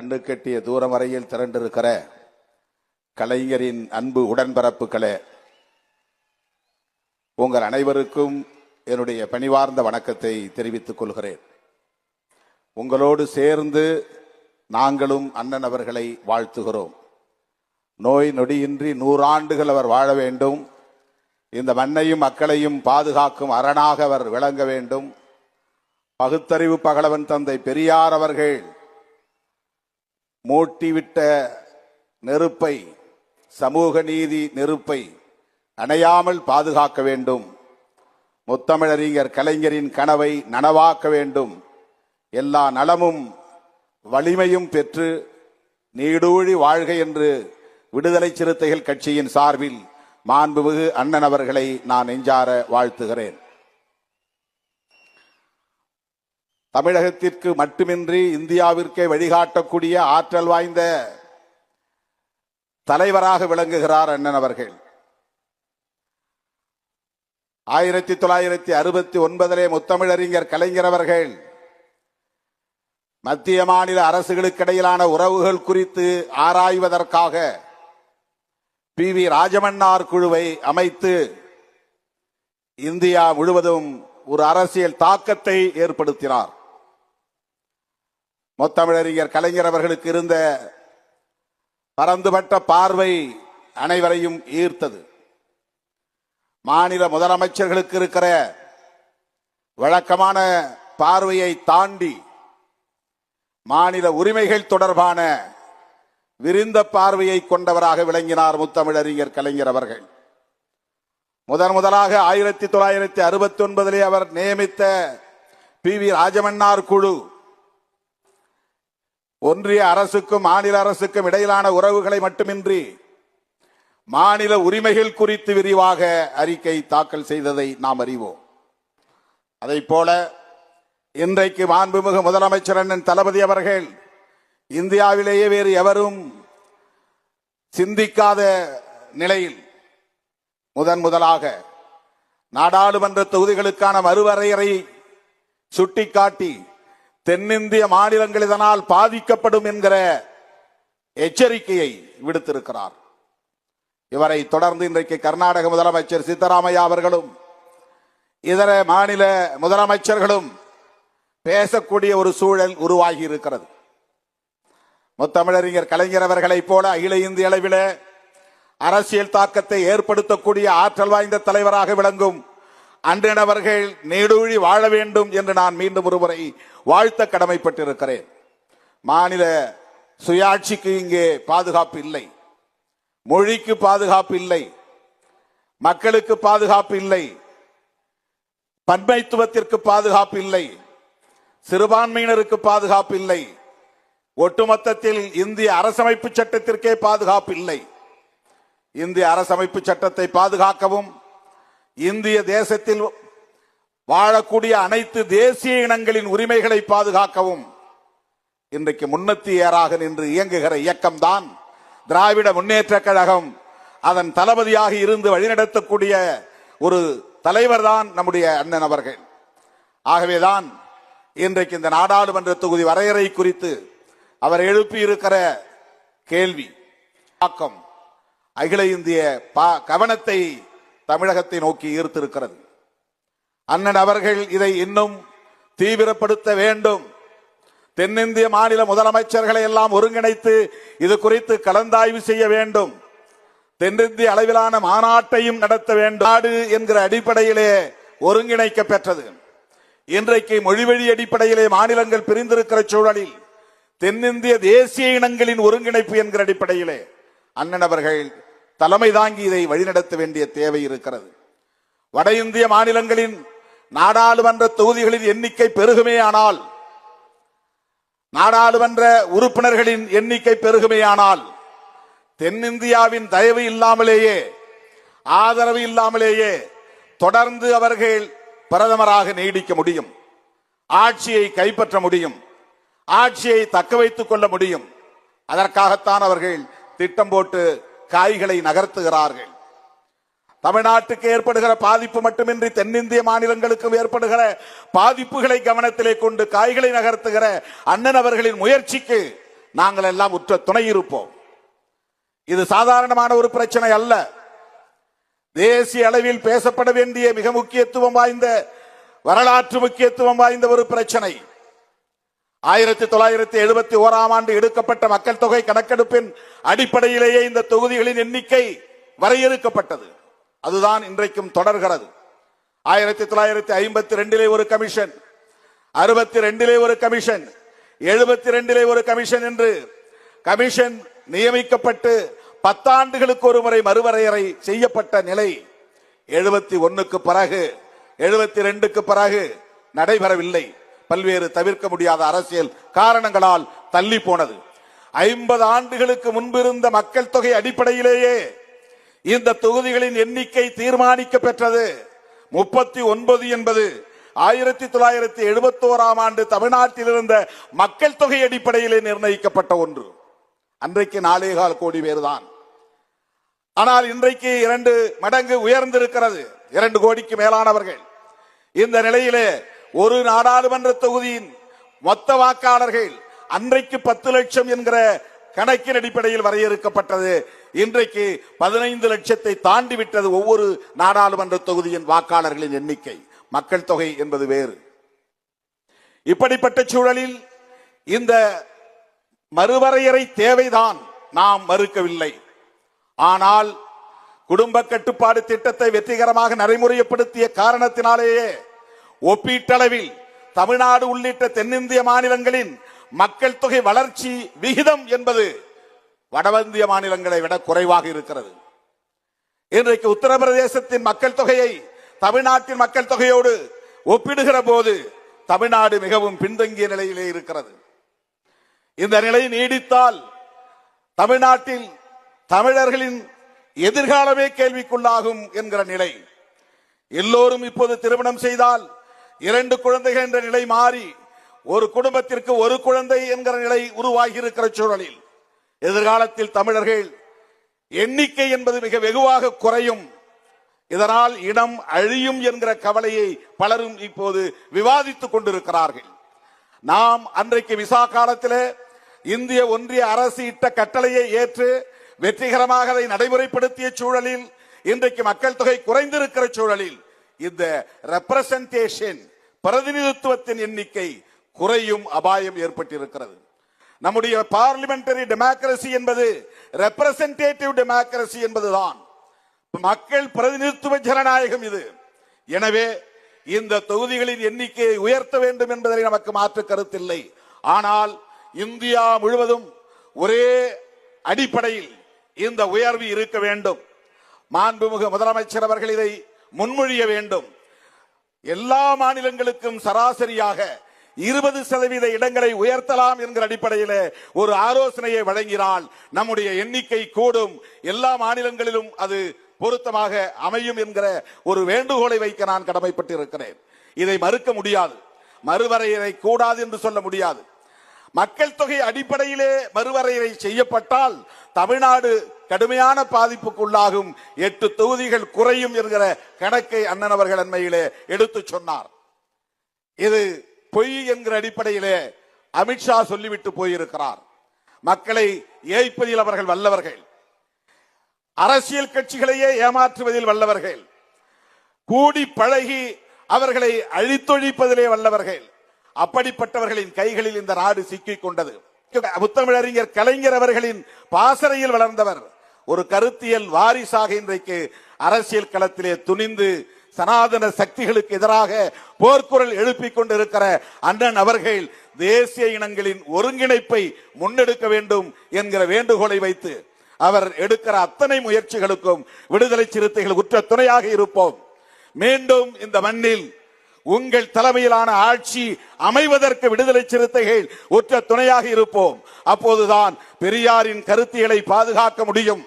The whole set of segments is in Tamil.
கண்டு கட்டிய தூரம் வரையில் திரண்டிருக்கிற கலைஞரின் அன்பு உடன்பிறப்புகளே, உங்கள் அனைவருக்கும் என்னுடைய பணிவார்ந்த வணக்கத்தை தெரிவித்துக் கொள்கிறேன். உங்களோடு சேர்ந்து நாங்களும் அண்ணன் அவர்களை வாழ்த்துகிறோம். நோய் நொடியின்றி 100 ஆண்டுகள் அவர் வாழ வேண்டும். இந்த மண்ணையும் மக்களையும் பாதுகாக்கும் அரணாக அவர் விளங்க வேண்டும். பகுத்தறிவு பகலவன் தந்தை பெரியார் அவர்கள் மூட்டிவிட்ட நெருப்பை, சமூக நீதி நெருப்பை அணையாமல் பாதுகாக்க வேண்டும். முத்தமிழறிஞர் கலைஞரின் கனவை நனவாக்க வேண்டும். எல்லா நலமும் வலிமையும் பெற்று நீடூழி வாழ்க என்று விடுதலை சிறுத்தைகள் கட்சியின் சார்பில் மாண்புமிகு அண்ணன் அவர்களை நான் நெஞ்சார வாழ்த்துகிறேன். தமிழகத்திற்கு மட்டுமின்றி இந்தியாவிற்கே வழிகாட்டக்கூடிய ஆற்றல் வாய்ந்த தலைவராக விளங்குகிறார் அண்ணன் அவர்கள். 1969 முத்தமிழறிஞர் கலைஞர் அவர்கள் மத்திய மாநில அரசுகளுக்கிடையிலான உறவுகள் குறித்து ஆராய்வதற்காக PV ராஜமன்னார் குழுவை அமைத்து இந்தியா முழுவதும் ஒரு அரசியல் தாக்கத்தை ஏற்படுத்தினார். முத்தமிழறிஞர் கலைஞர் அவர்களுக்கு இருந்த பரந்துபட்ட பார்வை அனைவரையும் ஈர்த்தது. மாநில முதலமைச்சர்களுக்கு இருக்கிற வழக்கமான பார்வையை தாண்டி மாநில உரிமைகள் தொடர்பான விரிந்த பார்வையை கொண்டவராக விளங்கினார் முத்தமிழறிஞர் கலைஞர் அவர்கள். முதலாக 1969 அவர் நியமித்த PV ராஜமன்னார் குழு ஒன்றிய அரசுக்கும் மாநில அரசுக்கும் இடையிலான உறவுகளை மட்டுமின்றி மாநில உரிமைகள் குறித்து விரிவாக அறிக்கை தாக்கல் செய்ததை நாம் அறிவோம். அதைப்போல இன்றைக்கு மாண்புமிகு முதலமைச்சர் அண்ணன் தளபதி அவர்கள் இந்தியாவிலேயே வேறு எவரும் சிந்திக்காத நிலையில் முதலாக நாடாளுமன்ற தொகுதிகளுக்கான மறுவரையறை சுட்டிக்காட்டி தென்னிந்திய மாநிலங்கள் இதனால் பாதிக்கப்படும் என்கிற எச்சரிக்கையை விடுத்திருக்கிறார். இவரை தொடர்ந்து இன்றைக்கு கர்நாடக முதலமைச்சர் சித்தராமையா அவர்களும் இதர மாநில முதலமைச்சர்களும் பேசக்கூடிய ஒரு சூழல் உருவாகி இருக்கிறது. முத்தமிழறிஞர் கலைஞர் அவர்களைப் போல அகில இந்திய அளவில் அரசியல் தாக்கத்தை ஏற்படுத்தக்கூடிய ஆற்றல் வாய்ந்த தலைவராக விளங்கும் அண்ணன் அவர்கள் நீடூழி வாழ வேண்டும் என்று நான் மீண்டும் ஒருமுறை வாழ்த்த கடமைப்பட்டிருக்கிறேன். மாநில சுயாட்சிக்கு இங்கே பாதுகாப்பு இல்லை, மொழிக்கு பாதுகாப்பு இல்லை, மக்களுக்கு பாதுகாப்பு இல்லை, பன்மைத்துவத்திற்கு பாதுகாப்பு இல்லை, சிறுபான்மையினருக்கு பாதுகாப்பு இல்லை, ஒட்டுமொத்தத்தில் இந்திய அரசமைப்பு சட்டத்திற்கே பாதுகாப்பு இல்லை. இந்திய அரசமைப்பு சட்டத்தை பாதுகாக்கவும் இந்திய தேசத்தில் வாழக்கூடிய அனைத்து தேசிய இனங்களின் உரிமைகளை பாதுகாக்கவும் இன்றைக்கு முன்னத்தியராக நின்று இயங்குகிற இயக்கம்தான் திராவிட முன்னேற்ற கழகம். அதன் தளபதியாக இருந்து வழிநடத்தக்கூடிய ஒரு தலைவர் தான் நம்முடைய அண்ணன் அவர்கள். ஆகவேதான் இன்றைக்கு இந்த நாடாளுமன்ற தொகுதி வரையறை குறித்து அவர் எழுப்பியிருக்கிற கேள்வி தாக்கம் அகில இந்திய கவனத்தை தமிழகத்தை நோக்கி ஈர்த்திருக்கிறது. அண்ணன் அவர்கள் இதை இன்னும் தீவிரப்படுத்த வேண்டும். தென்னிந்திய மாநில முதலமைச்சர்களை எல்லாம் ஒருங்கிணைத்து இது குறித்து கலந்தாய்வு செய்ய வேண்டும். தென்னிந்திய அளவிலான மாநாட்டையும் நடத்த வேண்டும். நாடு என்கிற அடிப்படையிலே ஒருங்கிணைக்க பெற்றது. இன்றைக்கு மொழிவழி அடிப்படையிலே மாநிலங்கள் பிரிந்திருக்கிற சூழலில் தென்னிந்திய தேசிய இனங்களின் ஒருங்கிணைப்பு என்கிற அடிப்படையிலே அண்ணன் அவர்கள் தலைமை தாங்கி இதை வழிநடத்த வேண்டிய தேவை இருக்கிறது. வட இந்திய மாநிலங்களின் நாடாளுமன்ற தொகுதிகளின் எண்ணிக்கை பெருகுமேயானால், நாடாளுமன்ற உறுப்பினர்களின் எண்ணிக்கை பெருகுமேயானால் தென்னிந்தியாவின் தயவு இல்லாமலேயே, ஆதரவு இல்லாமலேயே தொடர்ந்து அவர்கள் பிரதமராக நீடிக்க முடியும், ஆட்சியை கைப்பற்ற முடியும், ஆட்சியை தக்க வைத்துக் கொள்ள முடியும். அதற்காகத்தான் அவர்கள் திட்டம் போட்டு காய்களை நகர்த்துகிறார்கள். தமிழ்நாட்டுக்கு ஏற்படுகிற பாதிப்பு மட்டுமின்றி தென்னிந்திய மாநிலங்களுக்கும் ஏற்படுகிற பாதிப்புகளை கவனத்திலே கொண்டு காய்களை நகர்த்துகிற அண்ணன் அவர்களின் முயற்சிக்கு நாங்கள் எல்லாம் உற்ற துணை இருப்போம். இது சாதாரணமான ஒரு பிரச்சனை அல்ல. தேசிய அளவில் பேசப்பட வேண்டிய மிக முக்கியத்துவம் வாய்ந்த, வரலாற்று முக்கியத்துவம் வாய்ந்த ஒரு பிரச்சனை. 1971ஆம் ஆண்டு எடுக்கப்பட்ட மக்கள் தொகை கணக்கெடுப்பின் அடிப்படையிலேயே இந்த தொகுதிகளின் எண்ணிக்கை வரையறுக்கப்பட்டது. அதுதான் இன்றைக்கும் தொடர்கிறது. 1952 ஒரு கமிஷன், 62 ஒரு கமிஷன், 72 ஒரு கமிஷன் என்று கமிஷன் நியமிக்கப்பட்டு 10 ஆண்டுகளுக்கு ஒரு முறை மறுவரையறை செய்யப்பட்ட நிலை 71க்கு பிறகு 72க்கு பிறகு நடைபெறவில்லை. பல்வேறு தவிர்க்க முடியாத அரசியல் காரணங்களால் தள்ளி போனது. 50 ஆண்டுகளுக்கு முன்பிருந்த மக்கள் தொகை அடிப்படையிலேயே இந்த தொகுதிகளின் எண்ணிக்கை தீர்மானிக்க பெற்றது. 39 என்பது 1971ஆம் ஆண்டு தமிழ்நாட்டில் இருந்த மக்கள் தொகை அடிப்படையிலே நிர்ணயிக்கப்பட்ட ஒன்று. அன்றைக்கு 4.25 கோடி பேர் தான். ஆனால் இன்றைக்கு 2 மடங்கு உயர்ந்திருக்கிறது, 2 கோடிக்கு மேலானவர்கள். இந்த நிலையிலே ஒரு நாடாளுமன்ற தொகுதியின் மொத்த வாக்காளர்கள் அன்றைக்கு 10 லட்சம் என்கிற கணக்கின் அடிப்படையில் வரையறுக்கப்பட்டது. இன்றைக்கு 15 லட்சத்தை தாண்டி விட்டது ஒவ்வொரு நாடாளுமன்ற தொகுதியின் வாக்காளர்களின் எண்ணிக்கை. மக்கள் தொகை என்பது வேறு. இப்படிப்பட்ட சூழலில் இந்த மறுவரையறை தேவைதான், நாம் மறுக்கவில்லை. ஆனால் குடும்ப கட்டுப்பாடு திட்டத்தை வெற்றிகரமாக நடைமுறைப்படுத்திய காரணத்தினாலேயே ஒப்பீட்டளவில் தமிழ்நாடு உள்ளிட்ட தென்னிந்திய மாநிலங்களின் மக்கள் தொகை வளர்ச்சி விகிதம் என்பது வடஇந்திய மாநிலங்களை விட குறைவாக இருக்கிறது. இன்றைக்கு உத்தரப்பிரதேசத்தின் மக்கள் தொகையை தமிழ்நாட்டின் மக்கள் தொகையோடு ஒப்பிடுகிற போது தமிழ்நாடு மிகவும் பின்தங்கிய நிலையிலே இருக்கிறது. இந்த நிலை நீடித்தால் தமிழ்நாட்டில் தமிழர்களின் எதிர்காலமே கேள்விக்குள்ளாகும் என்கிற நிலை. எல்லோரும் இப்போது திருமணம் செய்தால் 2 குழந்தைகள் என்ற நிலை மாறி ஒரு குடும்பத்திற்கு ஒரு குழந்தை என்கிற நிலை உருவாகி இருக்கிற சூழலில் எதிர்காலத்தில் தமிழர்கள் எண்ணிக்கை என்பது மிக வெகுவாக குறையும். இதனால் இனம் அழியும் என்கிற கவலையை பலரும் இப்போது விவாதித்துக் கொண்டிருக்கிறார்கள். நாம் அன்றைக்கு விசா காலத்திலே இந்திய ஒன்றிய அரசு இட்ட கட்டளையை ஏற்று வெற்றிகரமாக அதை நடைமுறைப்படுத்திய சூழலில் இன்றைக்கு மக்கள் தொகை குறைந்திருக்கிற சூழலில் இந்த ரெப்ரசன்டேஷன், பிரதிநிதித்துவத்தின் எண்ணிக்கை குறையும் அபாயம் ஏற்பட்டிருக்கிறது. நம்முடைய பார்லிமெண்டரி டெமோக்ரசி என்பது ரெப்ரசன்டேட்டிவ் டெமோக்ரசி என்பதுதான், மக்கள் பிரதிநிதித்துவ ஜனநாயகம் இது. எனவே இந்த தொகுதிகளின் எண்ணிக்கையை உயர்த்த வேண்டும் என்பதை நமக்கு மாற்று கருத்தில்லை. ஆனால் இந்தியா முழுவதும் ஒரே அடிப்படையில் இந்த உயர்வு இருக்க வேண்டும். மாண்புமிகு முதலமைச்சர் அவர்கள் இதை முன்மொழிய வேண்டும். எல்லா மாநிலங்களுக்கும் சராசரியாக 20% இடங்களை உயர்த்தலாம் என்கிற அடிப்படையில் ஒரு ஆலோசனையை வழங்கினால் நம்முடைய எண்ணிக்கை கூடும், எல்லா மாநிலங்களிலும் அது பொருத்தமாக அமையும் என்கிற ஒரு வேண்டுகோளை வைக்க நான் கடமைப்பட்டிருக்கிறேன். இதை மறுக்க முடியாது, மறுவரையறை கூடாது என்று சொல்ல முடியாது. மக்கள் தொகை அடிப்படையிலே மறுவரையறை செய்யப்பட்டால் தமிழ்நாடு கடுமையான பாதிப்புக்குள்ளாகும், 8 தொகுதிகள் குறையும் என்கிற கணக்கை அண்ணன் அவர்கள் அண்மையிலே எடுத்து சொன்னார். இது பொய் என்கிற அடிப்படையிலே அமித்ஷா சொல்லிவிட்டு போயிருக்கிறார். மக்களை ஏய்ப்பதில் அவர்கள் வல்லவர்கள், அரசியல் கட்சிகளையே ஏமாற்றுவதில் வல்லவர்கள், கூடி பழகி அவர்களை அழித்தொழிப்பதிலே வல்லவர்கள். அப்படிப்பட்டவர்களின் கைகளில் இந்த நாடு சிக்கிக் கொண்டது. முத்தமிழறிஞர் கலைஞர் அவர்களின் பாசறையில் வளர்ந்தவர், ஒரு கருத்தியல் வாரிசாக இன்றைக்கு அரசியல் களத்திலே துணிந்து சனாதன சக்திகளுக்கு எதிராக போர்க்குரல் எழுப்பிக் கொண்டிருக்கிற அண்ணன் அவர்கள் தேசிய இனங்களின் ஒருங்கிணைப்பை முன்னெடுக்க வேண்டும் என்கிற வேண்டுகோளை வைத்து அவர் எடுக்கிற அத்தனை முயற்சிகளுக்கும் விடுதலை சிறுத்தைகள் உற்ற துணையாக இருப்போம். மீண்டும் இந்த மண்ணில் உங்கள் தலைமையிலான ஆட்சி அமைவதற்கு விடுதலை சிறுத்தைகள் உற்ற துணையாக இருப்போம். அப்போதுதான் பெரியாரின் கருத்தியலை பாதுகாக்க முடியும்,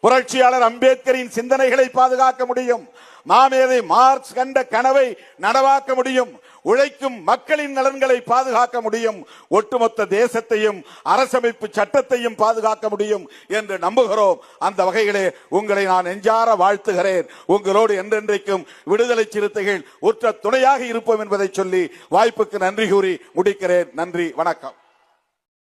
புரட்சியாளர் அம்பேத்கரின் சிந்தனைகளை பாதுகாக்க முடியும், மாமேதை மார்க்ஸ் கண்ட கனவை நனவாக்க முடியும், உழைக்கும் மக்களின் நலன்களை பாதுகாக்க முடியும், ஒட்டுமொத்த தேசத்தையும் அரசமைப்பு சட்டத்தையும் பாதுகாக்க முடியும் என்று நம்புகிறோம். அந்த வகையிலே உங்களை நான் நெஞ்சார வாழ்த்துகிறேன். உங்களோடு என்றென்றைக்கும் விடுதலை சிறுத்தைகள் உற்ற துணையாக இருப்போம் என்பதை சொல்லி வாய்ப்புக்கு நன்றி கூறி முடிக்கிறேன். நன்றி, வணக்கம்.